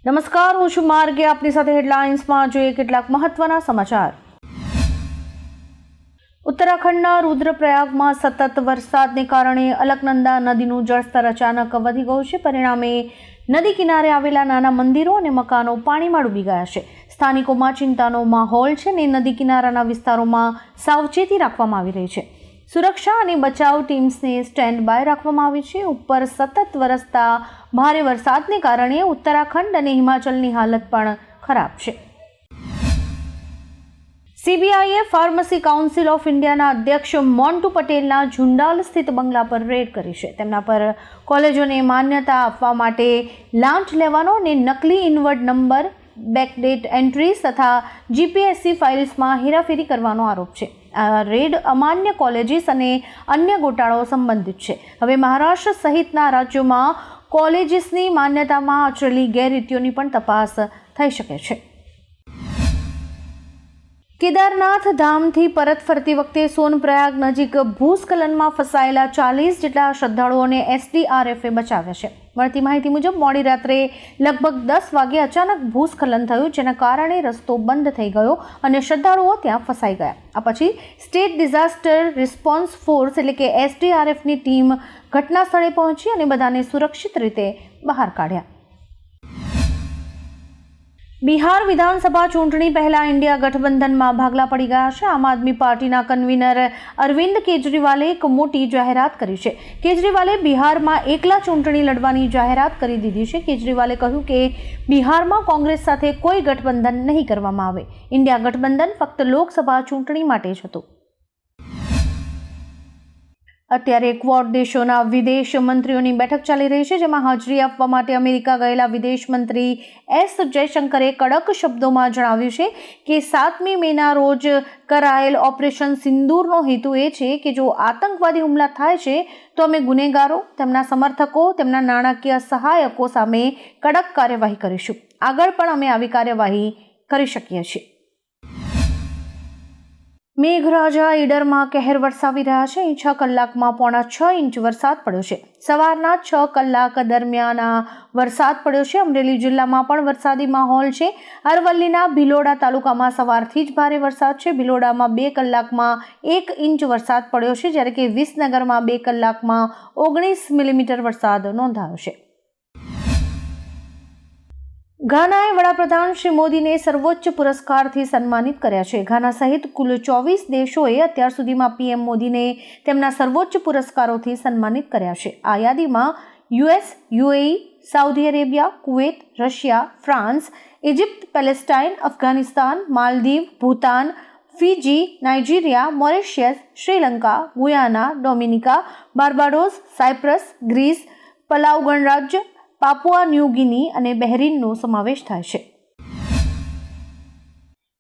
નમસ્કાર, હું છું માર્ગે. આપની સાથે હેડલાઇન્સમાં જોઈએ કેટલાક મહત્વના સમાચાર. ઉત્તરાખંડના રુદ્રપ્રયાગમાં સતત વરસાદને કારણે અલકનંદા નદીનું જળસ્તર અચાનક વધી ગયું છે. પરિણામે નદી કિનારે આવેલા નાના મંદિરો અને મકાનો પાણીમાં ડૂબી ગયા છે. સ્થાનિકોમાં ચિંતાનો માહોલ છે અને નદી કિનારાના વિસ્તારોમાં સાવચેતી રાખવામાં આવી રહી છે. સુરક્ષા અને બચાવ ટીમ્સને સ્ટેન્ડ બાય રાખવામાં આવી છે. ઉપર સતત વરસતા ભારે વરસાદને કારણે ઉત્તરાખંડ અને હિમાચલની હાલત પણ ખરાબ છે. સીબીઆઈએ ફાર્મસી કાઉન્સિલ ઓફ ઇન્ડિયાના અધ્યક્ષ મોન્ટુ પટેલના ઝુંડાલ સ્થિત બંગલા પર રેડ કરી છે. તેમના પર કોલેજોને માન્યતા આપવા માટે લાંચ લેવાનો અને નકલી ઇનવર્ડ નંબર, બેકડેટ એન્ટ્રીઝ તથા જીપીએસસી ફાઇલ્સમાં હેરાફેરી કરવાનો આરોપ છે. આ રેડ અમાન્ય કોલેજીસ અને અન્ય ગોટાળાઓ સંબંધિત છે. હવે મહારાષ્ટ્ર સહિતના રાજ્યોમાં કોલેજીસની માન્યતામાં આચરેલી ગેરરીતિઓની પણ તપાસ થઈ શકે છે. કેદારનાથ ધામથી પરત ફરતી વખતે સોનપ્રયાગ નજીક ભૂસ્ખલનમાં ફસાયેલા 40 જેટલા શ્રદ્ધાળુઓને એસડીઆરએફે બચાવ્યા છે. મળતી માહિતી મુજબ મોડી રાત્રે લગભગ 10 વાગે અચાનક ભૂસ્ખલન થયું, જેના કારણે રસ્તો બંધ થઈ ગયો અને શ્રદ્ધાળુઓ ત્યાં ફસાઈ ગયા. આ પછી સ્ટેટ ડિઝાસ્ટર રિસ્પોન્સ ફોર્સ એટલે કે એસડીઆરએફની ટીમ ઘટના સ્થળે પહોંચી અને બધાને સુરક્ષિત રીતે બહાર કાઢ્યા. બિહાર વિધાનસભા ચૂંટણી પહેલા ઇન્ડિયા ગઠબંધનમાં ભાગલા પડી ગયા છે. આમ આદમી પાર્ટીના કન્વીનર અરવિંદ કેજરીવાલે એક મોટી જાહેરાત કરી છે. કેજરીવાલે બિહારમાં એકલા ચૂંટણી લડવાની જાહેરાત કરી દીધી છે. કેજરીવાલે કહ્યું કે બિહારમાં કોંગ્રેસ સાથે કોઈ ગઠબંધન નહીં કરવામાં આવે. ઇન્ડિયા ગઠબંધન ફક્ત લોકસભા ચૂંટણી માટે જ હતું. અત્યારે ક્વોડ દેશોના વિદેશ મંત્રીઓની બેઠક ચાલી રહી છે, જેમાં હાજરી આપવા માટે અમેરિકા ગયેલા વિદેશ મંત્રી એસ જયશંકરે કડક શબ્દોમાં જણાવ્યું છે કે 7મી મેના રોજ કરાયેલ ઓપરેશન સિંદૂરનો હેતુ એ છે કે જો આતંકવાદી હુમલા થાય છે તો અમે ગુનેગારો, તેમના સમર્થકો, તેમના નાણાકીય સહાયકો સામે કડક કાર્યવાહી કરીશું. આગળ પણ અમે આવી કાર્યવાહી કરી શકીએ છીએ. મેઘરાજા ઈડરમાં કહેર વરસાવી રહ્યા છે. 6 કલાકમાં 6.5 ઇંચ વરસાદ પડ્યો છે. સવારના 6 કલાક દરમિયાન વરસાદ પડ્યો છે. અમરેલી જિલ્લામાં પણ વરસાદી માહોલ છે. અરવલ્લીના ભિલોડા તાલુકામાં સવારથી જ ભારે વરસાદ છે. ભિલોડામાં 2 કલાકમાં 1 ઇંચ વરસાદ પડ્યો છે, જ્યારે કે વિસનગરમાં 2 કલાકમાં 19 મિલીમીટર વરસાદ નોંધાયો છે. ઘાનાએ વડાપ્રધાન શ્રી મોદીને સર્વોચ્ચ પુરસ્કારથી સન્માનિત કર્યા છે. ઘાના સહિત કુલ 24 દેશોએ અત્યાર સુધીમાં પીએમ મોદીને તેમના સર્વોચ્ચ પુરસ્કારોથી સન્માનિત કર્યા છે. આ યાદીમાં US, UAE, Saudi Arabia, Kuwait, Russia, France, Egypt, Palestine, Afghanistan, Maldives, Bhutan, Fiji, Nigeria, Mauritius, Sri Lanka, Guyana, Dominica, Barbados, Cyprus, Greece, Palau ગણરાજ્ય, પાપુઆ ન્યૂ ગિની અને બહેરીનનો સમાવેશ થાય છે.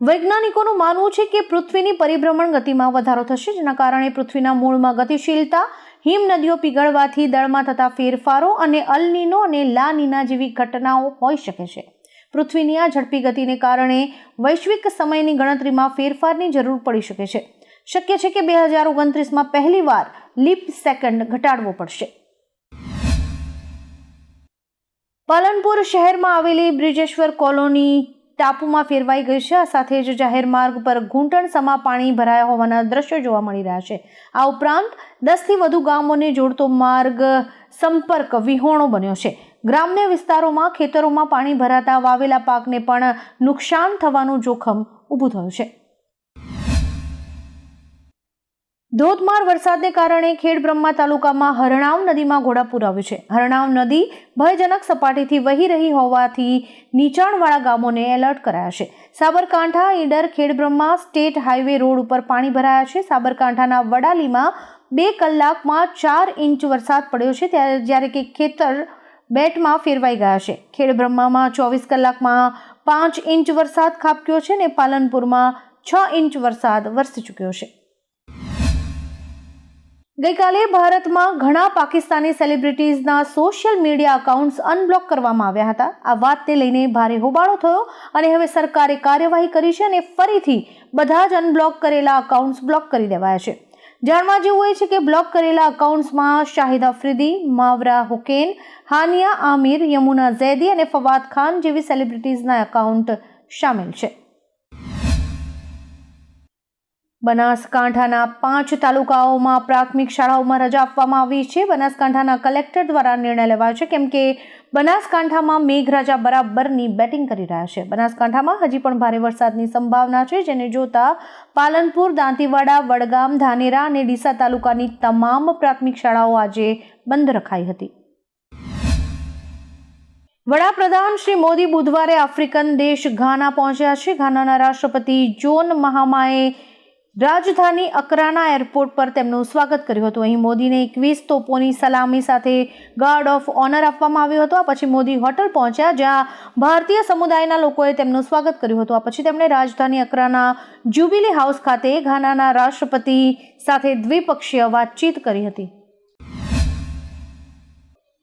વૈજ્ઞાનિકોનું માનવું છે કે પૃથ્વીની પરિભ્રમણ ગતિમાં વધારો થશે, જેના કારણે પૃથ્વીના મૂળમાં ગતિશીલતા, હિમનદીઓ પીગળવાથી દળમાં થતા ફેરફારો અને અલ નીનો અને લા નીના જેવી ઘટનાઓ હોઈ શકે છે. પૃથ્વીની આ ઝડપી ગતિને કારણે વૈશ્વિક સમયની ગણતરીમાં ફેરફારની જરૂર પડી શકે છે. શક્ય છે કે 2029માં પહેલીવાર લીપ સેકન્ડ ઘટાડવો પડશે. પાલનપુર શહેરમાં આવેલી બ્રિજેશ્વર કોલોની ટાપુમાં ફેરવાઈ ગઈ છે. આ સાથે જ જાહેર માર્ગ પર ઘૂંટણસમા પાણી ભરાયા હોવાના દ્રશ્યો જોવા મળી રહ્યા છે. આ ઉપરાંત 10થી વધુ ગામોને જોડતો માર્ગ સંપર્ક વિહોણો બન્યો છે. ગ્રામ્ય વિસ્તારોમાં ખેતરોમાં પાણી ભરાતા વાવેલા પાકને પણ નુકસાન થવાનું જોખમ ઊભું થયું છે. ધોધમાર વરસાદને કારણે ખેડબ્રહ્મા તાલુકામાં હરણાવ નદીમાં ઘોડાપૂર આવ્યું છે. હરણાવ નદી ભયજનક સપાટીથી વહી રહી હોવાથી નીચાણવાળા ગામોને એલર્ટ કરાયા છે. Sabarkantha Idar Khedbrahma state highway road ઉપર પાણી ભરાયા છે. સાબરકાંઠાના વડાલીમાં 2 કલાકમાં 4 ઇંચ વરસાદ પડ્યો છે, જ્યારે કે ખેતર બેટમાં ફેરવાઈ ગયા છે. ખેડબ્રહ્મામાં 24 કલાકમાં 5 ઇંચ વરસાદ ખાબક્યો છે અને પાલનપુરમાં 6 ઇંચ વરસાદ વરસી ચૂક્યો છે. ગઈકાલે ભારતમાં ઘણા પાકિસ્તાની સેલિબ્રિટીઝના સોશિયલ મીડિયા અકાઉન્ટ્સ અનબ્લોક કરવામાં આવ્યા હતા. આ વાતને લઈને ભારે હોબાળો થયો અને હવે સરકારે કાર્યવાહી કરી છે અને ફરીથી બધા જ અનબ્લોક કરેલા અકાઉન્ટ્સ બ્લોક કરી દેવાયા છે. જાણવા જેવું એ છે કે બ્લોક કરેલા અકાઉન્ટ્સમાં શાહિદ આફ્રિદી, માવરા હુસૈન, હાનિયા આમિર, યમુના ઝૈદી અને ફવાદ ખાન જેવી સેલિબ્રિટીઝના એકાઉન્ટ શામેલ છે. બનાસકાંઠાના 5 તાલુકાઓમાં પ્રાથમિક શાળાઓમાં રજા આપવામાં આવી છે. બનાસકાંઠાના કલેક્ટર દ્વારા નિર્ણય લેવાયો છે કેમ કે બનાસકાંઠામાં મેઘરાજા બરાબરની બેટિંગ કરી રહ્યા છે. બનાસકાંઠામાં હજી પણ ભારે વરસાદની સંભાવના છે, જેને જોતા પાલનપુર, દાંતીવાડા, વડગામ, ધાનેરા અને ડીસા તાલુકાની તમામ પ્રાથમિક શાળાઓ આજે બંધ રખાઈ હતી. વડાપ્રધાન શ્રી મોદી બુધવારે આફ્રિકન દેશ ઘાના પહોંચ્યા છે. ઘાનાના રાષ્ટ્રપતિ જોન મહામાએ રાજધાની અક્રાના એરપોર્ટ પર તેમનું સ્વાગત કર્યું હતું. અહીં મોદીને 21 તોપોની સલામી સાથે ગાર્ડ ઓફ ઓનર આપવામાં આવ્યો હતો. આ પછી મોદી હોટલ પહોંચ્યા, જ્યાં ભારતીય સમુદાયના લોકોએ તેમનું સ્વાગત કર્યું હતું. આ પછી તેમણે રાજધાની અક્રાના જ્યુબિલી હાઉસ ખાતે ઘાનાના રાષ્ટ્રપતિ સાથે દ્વિપક્ષીય વાતચીત કરી હતી.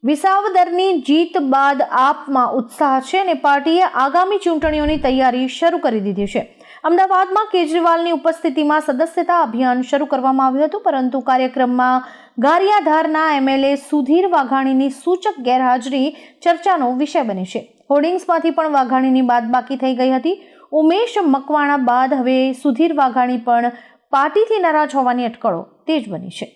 વિસાવદરની જીત બાદ આપમાં ઉત્સાહ છે અને પાર્ટીએ આગામી ચૂંટણીઓની તૈયારી શરૂ કરી દીધી છે. અમદાવાદમાં કેજરીવાલની ઉપસ્થિતિમાં સદસ્યતા અભિયાન શરૂ કરવામાં આવ્યું હતું, પરંતુ કાર્યક્રમમાં ગારિયાધારના એમએલએ સુધીર વાઘાણીની સૂચક ગેરહાજરી ચર્ચાનો વિષય બની છે. હોર્ડિંગ્સમાંથી પણ વાઘાણીની બાદબાકી થઈ ગઈ હતી. ઉમેશ મકવાણા બાદ હવે સુધીર વાઘાણી પણ પાર્ટીથી નારાજ હોવાની અટકળો તેજ બની છે.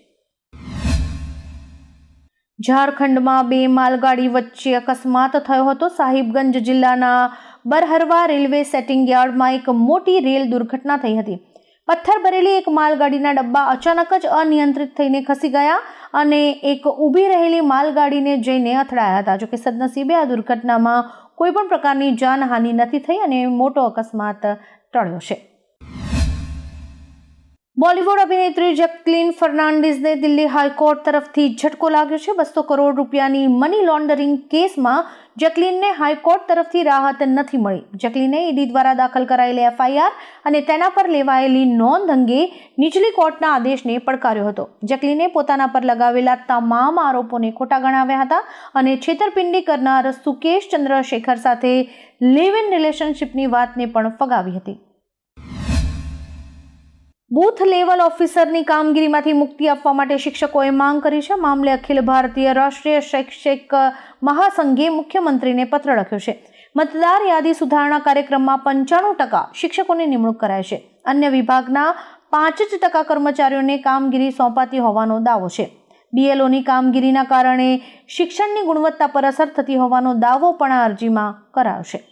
ઝારખંડમાં 2 માલગાડી વચ્ચે અકસ્માત થયો હતો. સાહિબગંજ જિલ્લાના બરહરવા રેલવે સેટિંગ યાર્ડમાં એક મોટી રેલ દુર્ઘટના થઈ હતી. પથ્થર ભરેલી એક માલગાડીના ડબ્બા અચાનક જ અનિયંત્રિત થઈને ખસી ગયા અને એક ઊભી રહેલી માલગાડીને જઈને અથડાયા હતા. જોકે સદનસીબે આ દુર્ઘટનામાં કોઈ પણ પ્રકારની જાનહાનિ નથી થઈ અને મોટો અકસ્માત ટળ્યો છે. બોલિવૂડ અભિનેત્રી જેક્લિન ફર્નાન્ડીઝને દિલ્હી હાઈકોર્ટ તરફથી ઝટકો લાગ્યો છે. 200 કરોડ રૂપિયાની મની લોન્ડરિંગ કેસમાં જેક્લિનને હાઈકોર્ટ તરફથી રાહત નથી મળી. જેક્લિને ઈડી દ્વારા દાખલ કરાયેલી એફઆઈઆર અને તેના પર લેવાયેલી નોંધ અંગે નીચલી કોર્ટના આદેશને પડકાર્યો હતો. જેક્લિને પોતાના પર લગાવેલા તમામ આરોપોને ખોટા ગણાવ્યા હતા અને છેતરપિંડી કરનાર સુકેશ ચંદ્રશેખર સાથે લિવ ઇન રિલેશનશિપની વાતને પણ ફગાવી હતી. બૂથ લેવલ ઓફિસરની કામગીરીમાંથી મુક્તિ આપવા માટે શિક્ષકોએ માંગ કરી છે. મામલે અખિલ ભારતીય રાષ્ટ્રીય શૈક્ષિક મહાસંઘે મુખ્યમંત્રીને પત્ર લખ્યો છે. મતદાર યાદી સુધારણા કાર્યક્રમમાં 95% શિક્ષકોની નિમણૂક કરાય છે. અન્ય વિભાગના 5% કર્મચારીઓને કામગીરી સોંપાતી હોવાનો દાવો છે. બીએલઓની કામગીરીના કારણે શિક્ષણની ગુણવત્તા પર અસર થતી હોવાનો દાવો પણ આ અરજીમાં કરાયો છે.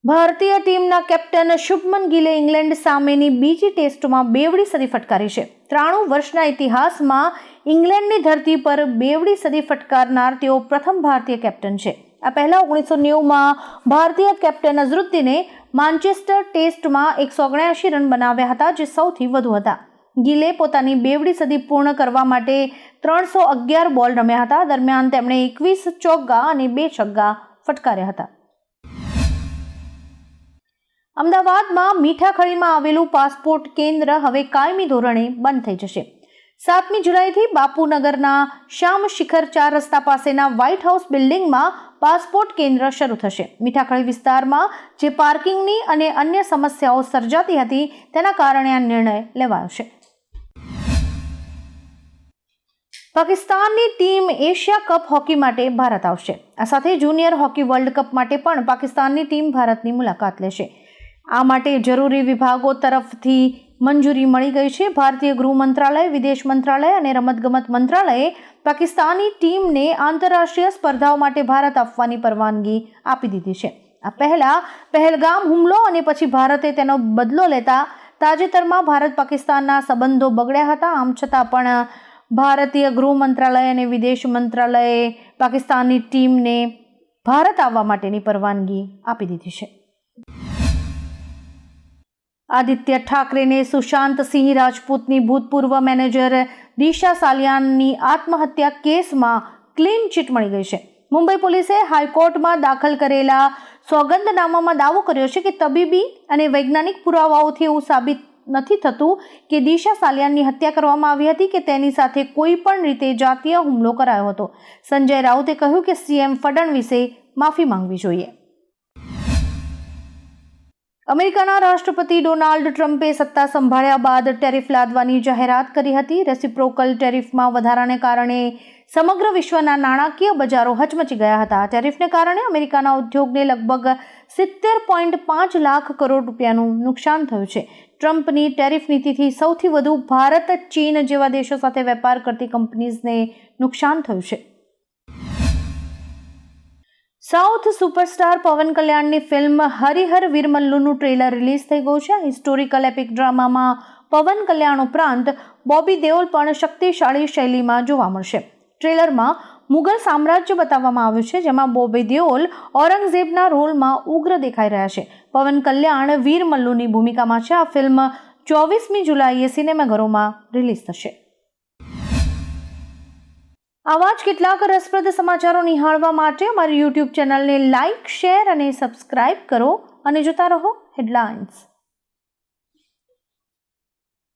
ભારતીય ટીમના કેપ્ટન શુભમન ગિલે ઇંગ્લેન્ડ સામેની બીજી ટેસ્ટમાં બેવડી સદી ફટકારી છે. 93 વર્ષના ઇતિહાસમાં ઇંગ્લેન્ડની ધરતી પર બેવડી સદી ફટકારનાર તેઓ પ્રથમ ભારતીય કેપ્ટન છે. આ પહેલા 1990માં ભારતીય કેપ્ટન અઝરુદ્દીને માન્ચેસ્ટર ટેસ્ટમાં 179 રન બનાવ્યા હતા, જે સૌથી વધુ હતા. ગિલે પોતાની બેવડી સદી પૂર્ણ કરવા માટે 311 બોલ રમ્યા હતા. દરમિયાન તેમણે 21 ચોગ્ગા અને 2 છગ્ગા ફટકાર્યા હતા. અમદાવાદમાં મીઠાખળીમાં આવેલું પાસપોર્ટ કેન્દ્ર હવે કાયમી ધોરણે બંધ થઈ જશે. 7મી જુલાઈથી બાપુનગરના શ્યામ શિખર 4 રસ્તા પાસેના વ્હાઇટ હાઉસ બિલ્ડિંગમાં પાસપોર્ટ કેન્દ્ર શરૂ થશે. મીઠાખળી વિસ્તારમાં જે પાર્કિંગની અને અન્ય સમસ્યાઓ સર્જાતી હતી, તેના કારણે આ નિર્ણય લેવાયો છે. પાકિસ્તાનની ટીમ એશિયા કપ હોકી માટે ભારત આવશે. આ સાથે જુનિયર હોકી વર્લ્ડ કપ માટે પણ પાકિસ્તાનની ટીમ ભારતની મુલાકાત લેશે. આ માટે જરૂરી વિભાગો તરફથી મંજૂરી મળી ગઈ છે. ભારતીય ગૃહ મંત્રાલય, વિદેશ મંત્રાલય અને રમતગમત મંત્રાલયે પાકિસ્તાની ટીમને આંતરરાષ્ટ્રીય સ્પર્ધાઓ માટે ભારત આપવાની પરવાનગી આપી દીધી છે. આ પહેલા પહેલગામ હુમલો અને પછી ભારતે તેનો બદલો લેતા તાજેતરમાં ભારત પાકિસ્તાનના સંબંધો બગડ્યા હતા. આમ છતાં પણ ભારતીય ગૃહ મંત્રાલય અને વિદેશ મંત્રાલયે પાકિસ્તાનની ટીમને ભારત આવવા માટેની પરવાનગી આપી દીધી છે. આદિત્ય ઠાકરેને સુશાંત સિંહ રાજપૂતની ભૂતપૂર્વ મેનેજર દિશા સાલિયાનની આત્મહત્યા કેસમાં ક્લીન ચીટ મળી ગઈ છે. મુંબઈ પોલીસે હાઈકોર્ટમાં દાખલ કરેલા સોગંદનામામાં દાવો કર્યો છે કે તબીબી અને વૈજ્ઞાનિક પુરાવાઓથી એવું સાબિત નથી થતું કે દિશા સાલિયાનની હત્યા કરવામાં આવી હતી કે તેની સાથે કોઈ પણ રીતે જાતીય હુમલો કરાયો હતો. સંજય રાઉતે કહ્યું કે સીએમ ફડણવીસે માફી માંગવી જોઈએ. અમેરિકાના રાષ્ટ્રપતિ ડોનાલ્ડ ટ્રમ્પે સત્તા સંભાળ્યા બાદ ટેરિફ લાદવાની જાહેરાત કરી હતી. રેસિપ્રોકલ ટેરિફમાં વધારાને કારણે સમગ્ર વિશ્વના નાણાકીય બજારો હચમચી ગયા હતા. ટેરિફને કારણે અમેરિકાના ઉદ્યોગને લગભગ 70.5 લાખ કરોડ રૂપિયાનું નુકસાન થયું છે. ટ્રમ્પની ટેરિફ નીતિથી સૌથી વધુ ભારત, ચીન જેવા દેશો સાથે વેપાર કરતી કંપનીઝને નુકસાન થયું છે. સાઉથ સુપરસ્ટાર પવન કલ્યાણની ફિલ્મ હરિહર વીરમલ્લુનું ટ્રેલર રિલીઝ થઈ ગયું છે. હિસ્ટોરિકલ એપિક ડ્રામામાં પવન કલ્યાણ ઉપરાંત બોબી દેઓલ પણ શક્તિશાળી શૈલીમાં જોવા મળશે. ટ્રેલરમાં મુગલ સામ્રાજ્ય બતાવવામાં આવ્યું છે, જેમાં બોબી દેઓલ ઔરંગઝેબના રોલમાં ઉગ્ર દેખાઈ રહ્યા છે. પવન કલ્યાણ વીરમલ્લુની ભૂમિકામાં છે. આ ફિલ્મ 24મી જુલાઈએ સિનેમાઘરોમાં રિલીઝ થશે. આવા જ કેટલાક રસપ્રદ સમાચારો નિહાળવા માટે અમારી YouTube ચેનલને લાઇક, શેર અને સબસ્ક્રાઇબ કરો અને જોતા રહો હેડલાઇન્સ.